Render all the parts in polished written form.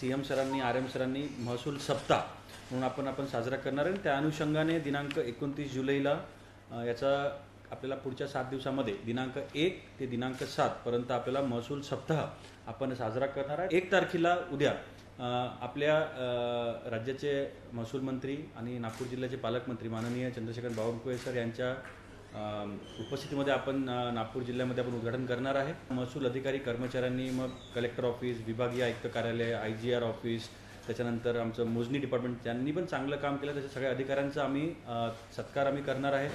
CM सरांनी RM सरांनी महसूल सप्ताह म्हणून आपण साजरा करणार आहे। त्या अनुषंगाने दिनांक 29 जुलैला याचा आपल्याला पुढच्या 7 दिवसामध्ये दिनांक 1 ते दिनांक 7 पर्यंत आपल्याला महसूल सप्ताह आपण साजरा करणार आहे। 1 तारखेला उद्या आपल्या राज्याचे महसूल मंत्री आणि नागपूर जिल्ह्याचे पालकमंत्री माननीय चंद्रशेखर बावनकुळे सर यांच्या उपस्थितीमध्ये आपण नागपूर जिल्ह्यामध्ये आपण उद्घाटन करणार आहे। महसूल अधिकारी कर्मचाऱ्यांनी मग कलेक्टर ऑफिस, विभागीय आयुक्त कार्यालय, IGR ऑफिस, त्याच्यानंतर आमचं मोजणी डिपार्टमेंट त्यांनी पण चांगलं काम केलं, त्याच्या सगळ्या अधिकाऱ्यांचा आम्ही सत्कार आम्ही करणार आहे।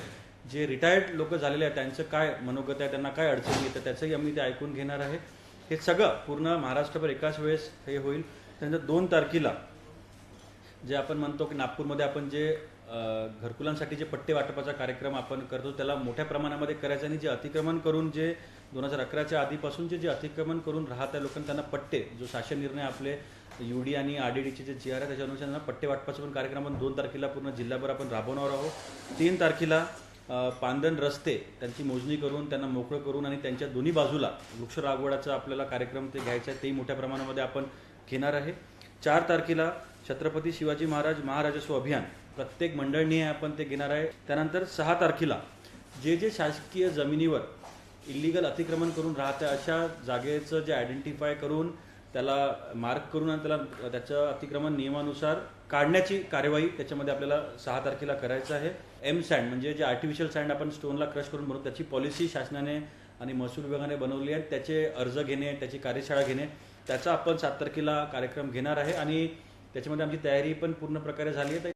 जे रिटायर्ड लोक झालेले आहेत त्यांचं काय मनोगत आहे, त्यांना काय अडचणी येतात त्याचंही आम्ही ते ऐकून घेणार आहे। हे सगळं पूर्ण महाराष्ट्रभर एकाच वेळेस हे होईल। त्यानंतर 2 तारखेला जे आपण म्हणतो की नागपूरमध्ये आपण जे घरकुलांसाठी जे पट्टे वाटपाचा कार्यक्रम आपण करतो त्याला मोठ्या प्रमाणामध्ये करायचं आणि जे अतिक्रमण करून जे 2011च्या आधीपासून जे अतिक्रमण करून राहत्या लोकांना त्यांना पट्टे जो शासन निर्णय आपले UD आणि RDDचे जे GR आहे त्याच्यानुसार त्यांना पट्टे वाटपाचा पण कार्यक्रम आपण 2 तारखेला पूर्ण जिल्हाभर आपण राबवणार आहोत। 3 तारखेला पांदन रस्ते त्यांची मोजणी करून त्यांना मोकळं करून आणि त्यांच्या दोन्ही बाजूला वृक्ष लागवडाचा आपल्याला कार्यक्रम ते घ्यायचा आहे, तेही मोठ्या प्रमाणामध्ये आपण घेणार आहे। 4 तारखेला छत्रपती शिवाजी महाराज महाराजस्व अभियान प्रत्येक मंडळनी आपण ते घेणार आहे। त्यानंतर 6 तारखेला जे शासकीय जमिनीवर इल्लीगल अतिक्रमण करून राहत्या अशा जागेचं जे आयडेंटिफाय करून त्याला मार्क करून आणि त्याला त्याचं अतिक्रमण नियमानुसार काढण्याची कार्यवाही त्याच्यामध्ये आपल्याला 6 तारखेला करायचं आहे। M सँड म्हणजे जे आर्टिफिशियल सँड आपण स्टोनला क्रश करून बनवतो त्याची पॉलिसी शासनाने आणि महसूल विभागाने बनवली आहे, त्याचे अर्ज घेणे, त्याची कार्यशाळा घेणे, त्याचा आपण 7 तारखेला कार्यक्रम घेणार आहे आणि त्याच्यामध्ये आमची तयारी पण पूर्ण प्रकारे झाली आहे।